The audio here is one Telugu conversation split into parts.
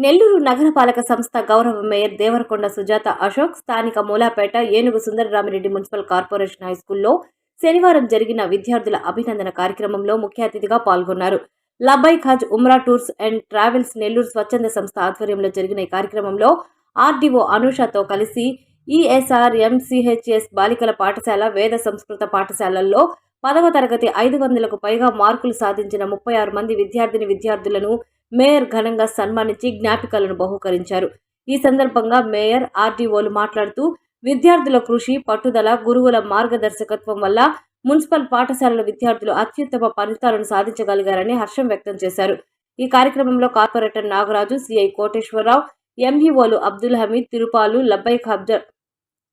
నెల్లూరు నగరపాలక సంస్థ గౌరవ మేయర్ దేవరకొండ సుజాత అశోక్ స్థానిక మూలాపేట ఏనుగు సుందరరామిరెడ్డి మున్సిపల్ కార్పొరేషన్ హైస్కూల్లో శనివారం జరిగిన విద్యార్థుల అభినందన కార్యక్రమంలో ముఖ్య అతిథిగా పాల్గొన్నారు. లబ్బైక్ Hajj Umrah tours and travels Nellore స్వచ్ఛంద సంస్థ ఆధ్వర్యంలో జరిగిన ఈ కార్యక్రమంలో ఆర్డీఓ అనూషతో కలిసి ఈఎస్ఆర్ ఎంసీహెచ్ఎస్ బాలికల పాఠశాల వేద సంస్కృత పాఠశాలల్లో 10వ తరగతి 500కు పైగా మార్కులు సాధించిన 36 మంది విద్యార్థులను మేయర్ ఘనంగా సన్మానించి జ్ఞాపికలను బహూకరించారు. ఈ సందర్భంగా మేయర్ ఆర్డీఓలు మాట్లాడుతూ విద్యార్థుల కృషి, పట్టుదల, గురువుల మార్గదర్శకత్వం వల్ల మున్సిపల్ పాఠశాలల విద్యార్థులు అత్యుత్తమ ఫలితాలను సాధించగలిగారని హర్షం వ్యక్తం చేశారు. ఈ కార్యక్రమంలో కార్పొరేటర్ నాగరాజు, సిఐ కోటేశ్వరరావు, ఎంఈఓలు Abdul Hameed, Tirupalu,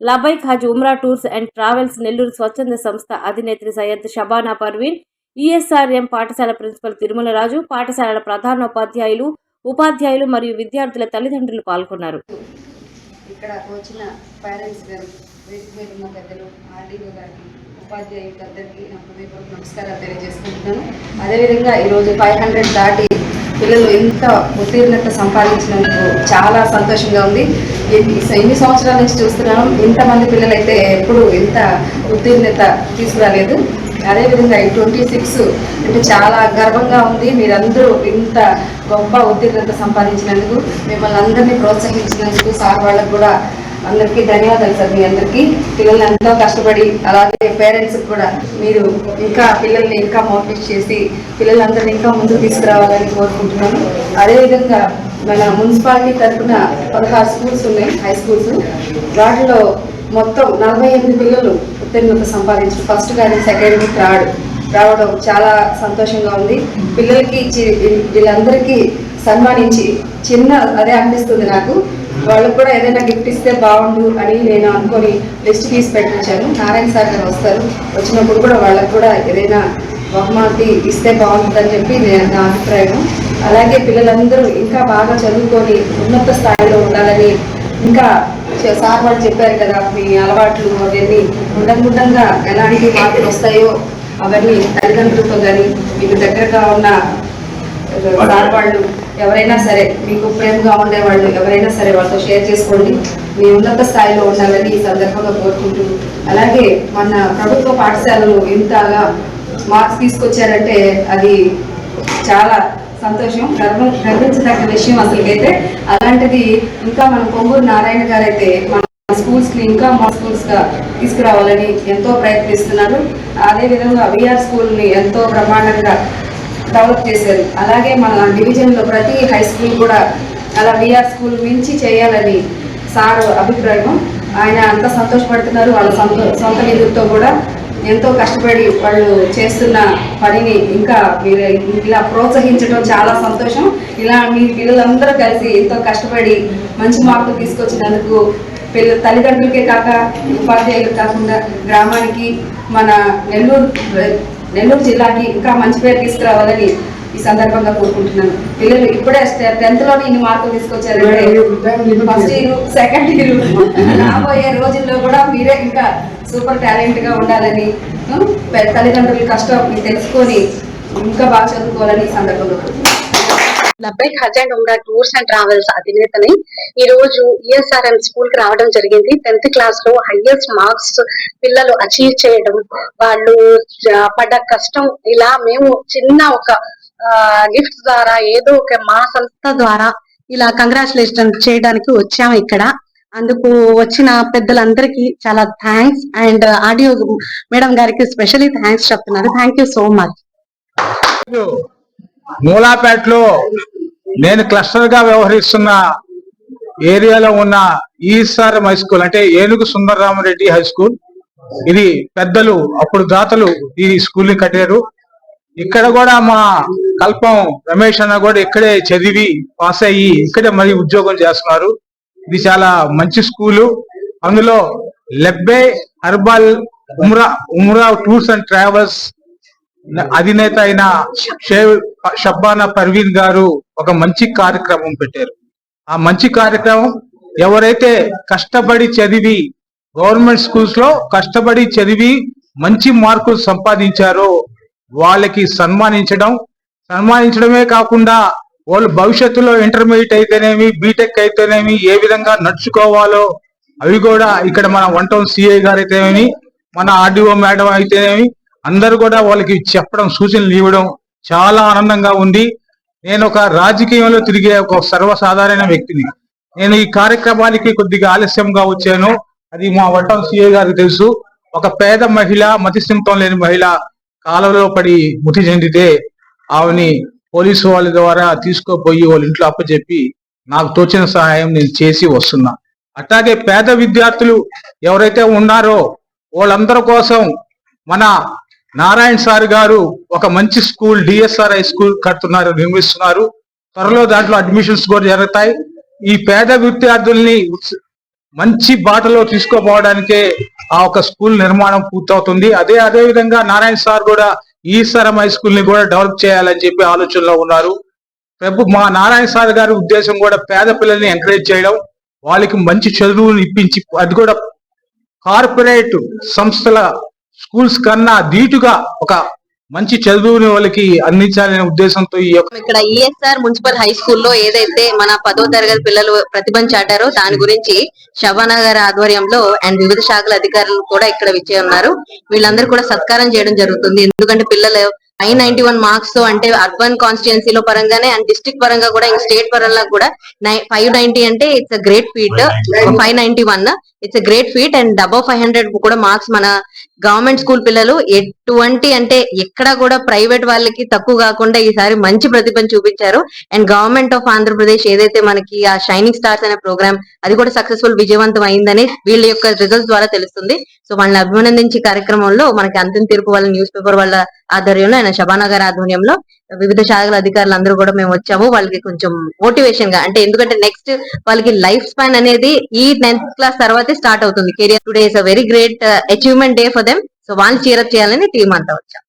Labbaik Hajj Umrah tours and travels Nellore స్వచ్ఛంద సంస్థ అధినేత్రి సయ్యద్ షబానా పర్వీన్, ఈఎస్ఆర్ఎం పాఠశాల ప్రిన్సిపల్ తిరుమలరాజు, పాఠశాలల ప్రధానోపాధ్యాయులు, ఉపాధ్యాయులు మరియు విద్యార్థుల తల్లిదండ్రులు పాల్గొన్నారు. ఇక్కడ వచ్చిన పేరెంట్స్ గారు, వేదిక పెద్దలు, ఆర్డీఓ గారికి, ఉపాధ్యాయులందరికీ నా హృదయపూర్వక నమస్కారాలు తెలియజేసుకుంటున్నాను. అదేవిధంగా ఈరోజు 500 దాటి పిల్లలు ఎంత ఉత్తీర్ణత సంపాదించినందుకు చాలా సంతోషంగా ఉంది. ఎన్ని సంవత్సరాల నుంచి చూస్తున్నాను, ఇంతమంది పిల్లలైతే ఎప్పుడు ఇంత ఉత్తీర్ణత తీసుకురాలేదు. అదేవిధంగా ఈ 26 అంటే చాలా గర్వంగా ఉంది. మీరందరూ ఇంత గొప్ప ఉత్తీర్ణత సంపాదించినందుకు, మిమ్మల్ని అందరినీ ప్రోత్సహించినందుకు సార్ వాళ్ళకు కూడా అందరికీ ధన్యవాదాలు సార్. మీ అందరికీ పిల్లల్ని ఎంతో కష్టపడి, అలాగే పేరెంట్స్కి కూడా మీరు ఇంకా పిల్లల్ని ఇంకా మోటివేట్ చేసి పిల్లలందరినీ ఇంకా ముందుకు తీసుకురావాలని కోరుకుంటున్నాను. అదేవిధంగా మన మున్సిపాలిటీ తరఫున 16 స్కూల్స్ ఉన్నాయి, హై స్కూల్స్. వాటిలో మొత్తం 48 పిల్లలు ఉత్తీర్ణత సంపాదించారు. ఫస్ట్ కానీ సెకండ్, థర్డ్ రావడం చాలా సంతోషంగా ఉంది. పిల్లలకి వీళ్ళందరికీ సన్మానించి అదే అనిపిస్తుంది నాకు. వాళ్ళకు కూడా ఏదైనా గిఫ్ట్ ఇస్తే బాగుండు అని నేను అనుకొని లిస్ట్ తీసి పెట్టించాను. నారాయణ సార్ గారు వస్తారు, వచ్చినప్పుడు కూడా వాళ్ళకు కూడా ఏదైనా బహుమతి ఇస్తే బాగుంటుందని చెప్పి నా అభిప్రాయం. అలాగే పిల్లలందరూ ఇంకా బాగా చదువుకొని ఉన్నత స్థాయిలో ఉండాలని, ఇంకా సార్ వాళ్ళు చెప్పారు కదా, మీ అలవాట్లు అవన్నీ ఉండగా ఎలాంటి మార్పులు వస్తాయో అవన్నీ తల్లిదండ్రులతో కానీ మీకు దగ్గరగా ఉన్న సార్ వాళ్ళు ఎవరైనా సరే, మీకు ప్రేమగా ఉండేవాళ్ళు ఎవరైనా సరే వాళ్ళతో షేర్ చేసుకోండి. మీ ఉన్నత స్థాయిలో ఉండాలని ఈ సందర్భంగా కోరుకుంటూ, అలాగే మన ప్రభుత్వ పాఠశాలలు ఇంతగా మార్క్స్ తీసుకొచ్చారంటే అది చాలా సంతోషం, గర్వించదగ్గ విషయం అసలుకైతే. అలాంటిది ఇంకా మన పొంగూరు నారాయణ గారు అయితే మన స్కూల్స్ని ఇంకా మా స్కూల్స్గా తీసుకురావాలని ఎంతో ప్రయత్నిస్తున్నారు. అదేవిధంగా విఆర్ స్కూల్ని ఎంతో బ్రహ్మాండంగా డెవలప్ చేశారు. అలాగే మన డివిజన్లో ప్రతి హై స్కూల్ కూడా అలా విఆర్ స్కూల్ మించి చేయాలని సార్ అభిప్రాయం. ఆయన అంత సంతోషపడుతున్నారు. వాళ్ళ సొంత నిధులతో కూడా ఎంతో కష్టపడి వాళ్ళు చేస్తున్న పనిని ఇంకా మీరు ఇలా ప్రోత్సహించడం చాలా సంతోషం. ఇలా మీ పిల్లలందరూ కలిసి ఎంతో కష్టపడి మంచి మార్కులు తీసుకొచ్చినందుకు తల్లిదండ్రులకే కాక ఉపాధ్యాయులు కాకుండా గ్రామానికి, మన నెల్లూరు జిల్లాకి ఇంకా మంచి పేరు తీసుకురావాలని ఈ సందర్భంగా కోరుకుంటున్నాను. పిల్లలు ఇప్పుడే 10th లోనే ఇన్ని మార్కులు తీసుకొచ్చారంటే ఫస్ట్ ఇయర్, సెకండ్ ఇయర్, రాబోయే రోజుల్లో కూడా మీరే ఇంకా సూపర్ టాలెంట్ గా ఉండాలని, తల్లిదండ్రుల కష్టం తెలుసుకొని ఇంకా బాగా చదువుకోవాలని ఈ సందర్భంగా కోరుకుంటున్నాను. Labbaik Hajj and Umrah tours and travels అధినేతని ఈ రోజు ఈఎస్ఆర్ఎం స్కూల్ కి రావడం జరిగింది. 10th క్లాస్ లో హైయెస్ట్ మార్క్స్ పిల్లలు అచీవ్ చేయడం, వాళ్ళు పడ్డ కష్టం, ఇలా మేము చిన్న ఒక గిఫ్ట్ ద్వారా, ఏదో ఒక మా సంస్థ ద్వారా ఇలా కంగ్రాచులేషన్ చేయడానికి వచ్చాము ఇక్కడ. అందుకు వచ్చిన పెద్దలందరికీ చాలా థ్యాంక్స్, అండ్ ఆడియో మేడం గారికి స్పెషల్లీ థ్యాంక్స్ చెప్తున్నారు. Thank you so much. మూలాపేటలో నేను క్లస్టర్ గా వ్యవహరిస్తున్న ఏరియాలో ఉన్న ఈఎస్ఆర్ఎం హై స్కూల్ అంటే ఏనుగు సుందరరామరెడ్డి హై స్కూల్. ఇది పెద్దలు, అప్పుడు దాతలు ఈ స్కూల్ ని కట్టారు. ఇక్కడ కూడా మా కల్పం రమేష్ అన్న కూడా ఇక్కడే చదివి పాస్ అయ్యి ఇక్కడే మరి ఉద్యోగం చేస్తున్నారు. ఇది చాలా మంచి స్కూలు. అందులో లెబ్బే హర్బల్ ఉమ్రా టూర్స్ అండ్ ట్రావెల్స్ అధినేత అయిన షబ్బానా పర్వీన్ గారు ఒక మంచి కార్యక్రమం పెట్టారు. ఆ మంచి కార్యక్రమం ఎవరైతే కష్టపడి చదివి గవర్నమెంట్ స్కూల్స్ లో కష్టపడి చదివి మంచి మార్కులు సంపాదించారో వాళ్ళకి సన్మానించడమే కాకుండా వాళ్ళు భవిష్యత్తులో ఇంటర్మీడియట్ అయితేనేమి, బీటెక్ అయితేనేమి ఏ విధంగా నడుచుకోవాలో అవి కూడా ఇక్కడ మన 1 టౌన్ సిఐ గారు అయితేనేమి, మన ఆర్డీఓ మేడం అయితేనేమి అందరూ కూడా వాళ్ళకి చెప్పడం, సూచనలు ఇవ్వడం చాలా ఆనందంగా ఉంది. నేను ఒక రాజకీయంలో తిరిగే ఒక సర్వసాధారణ వ్యక్తిని. నేను ఈ కార్యక్రమానికి కొద్దిగా ఆలస్యంగా వచ్చాను. అది మా 1 టౌన్ సిఐ గారికి తెలుసు. ఒక పేద మహిళ, మతిస్థిమితం లేని మహిళ కాలువలో పడి మృతి చెందితే ఆమెని పోలీసు వాళ్ళ ద్వారా తీసుకోపోయి వాళ్ళ ఇంట్లో అప్పచెప్పి నాకు తోచిన సహాయం నేను చేసి వస్తున్నా. అట్లాగే పేద విద్యార్థులు ఎవరైతే ఉన్నారో వాళ్ళందరి కోసం మన నారాయణ సార్ గారు ఒక మంచి స్కూల్ డిఎస్ఆర్ హై స్కూల్ కడుతున్నారు, నిర్మిస్తున్నారు. త్వరలో దాంట్లో అడ్మిషన్స్ కూడా జరుగుతాయి. ఈ పేద విద్యార్థుల్ని మంచి బాటలో తీసుకోపోవడానికే ఆ ఒక స్కూల్ నిర్మాణం పూర్తవుతుంది. అదే విధంగా నారాయణ సార్ కూడా ఈఎస్ఆర్ఎం హై స్కూల్ ని కూడా డెవలప్ చేయాలని చెప్పి ఆలోచనలో ఉన్నారు. మా నారాయణ సార్ గారి ఉద్దేశం కూడా పేద పిల్లల్ని ఎంకరేజ్ చేయడం, వాళ్ళకి మంచి చదువులు ఇప్పించి అది కూడా కార్పొరేట్ సంస్థల స్కూల్స్ కన్నా ధీటుగా ఒక మంచి చదువుని వాళ్ళకి అందించాలనే ఉద్దేశంతో ఈ యొక్క ఇక్కడ ఈఎస్ఆర్ మున్సిపల్ హై స్కూల్లో ఏదైతే మన 10వ తరగతి పిల్లలు ప్రతిభను చాటారో దాని గురించి శబానా గారి ఆధ్వర్యంలో అండ్ వివిధ శాఖల అధికారులు కూడా ఇక్కడ విచ్చే ఉన్నారు. వీళ్ళందరూ కూడా సత్కారం చేయడం జరుగుతుంది. ఎందుకంటే పిల్లలు 591 మార్క్స్ తో అంటే అర్బన్ కాన్స్టిట్యున్సీలో పరంగానే అండ్ డిస్ట్రిక్ట్ పరంగా కూడా ఇంకా స్టేట్ పరంగా కూడా 590 అంటే it's a great feet. 591 it's a great feet and above 500 కూడా మార్క్స్ మన గవర్నమెంట్ స్కూల్ పిల్లలు ఎటువంటి అంటే ఎక్కడ కూడా ప్రైవేట్ వాళ్ళకి తక్కువ కాకుండా ఈసారి మంచి ప్రతిభను చూపించారు. అండ్ గవర్నమెంట్ ఆఫ్ ఆంధ్రప్రదేశ్ ఏదైతే మనకి ఆ షైనింగ్ స్టార్స్ అనే ప్రోగ్రామ్ అది కూడా సక్సెస్ఫుల్ విజయవంతం అయిందని వీళ్ళ యొక్క రిజల్ట్స్ ద్వారా తెలుస్తుంది. సో వాళ్ళని అభినందించే కార్యక్రమంలో మనకి అంతిమ తీర్పు వాళ్ళ న్యూస్ పేపర్ వాళ్ళ ఆధ్వర్యంలో ఆయన శబానా గారి ఆధ్వర్యంలో వివిధ శాఖల అధికారులు అందరూ కూడా మేము వచ్చాము. వాళ్ళకి కొంచెం మోటివేషన్ గా అంటే ఎందుకంటే నెక్స్ట్ వాళ్ళకి లైఫ్ స్పాన్ అనేది ఈ 10th క్లాస్ తర్వాతే స్టార్ట్ అవుతుంది. Career today is a very great achievement day for them. So వాళ్ళు చీరప్ చేయాలని టీం అంతా వచ్చాం.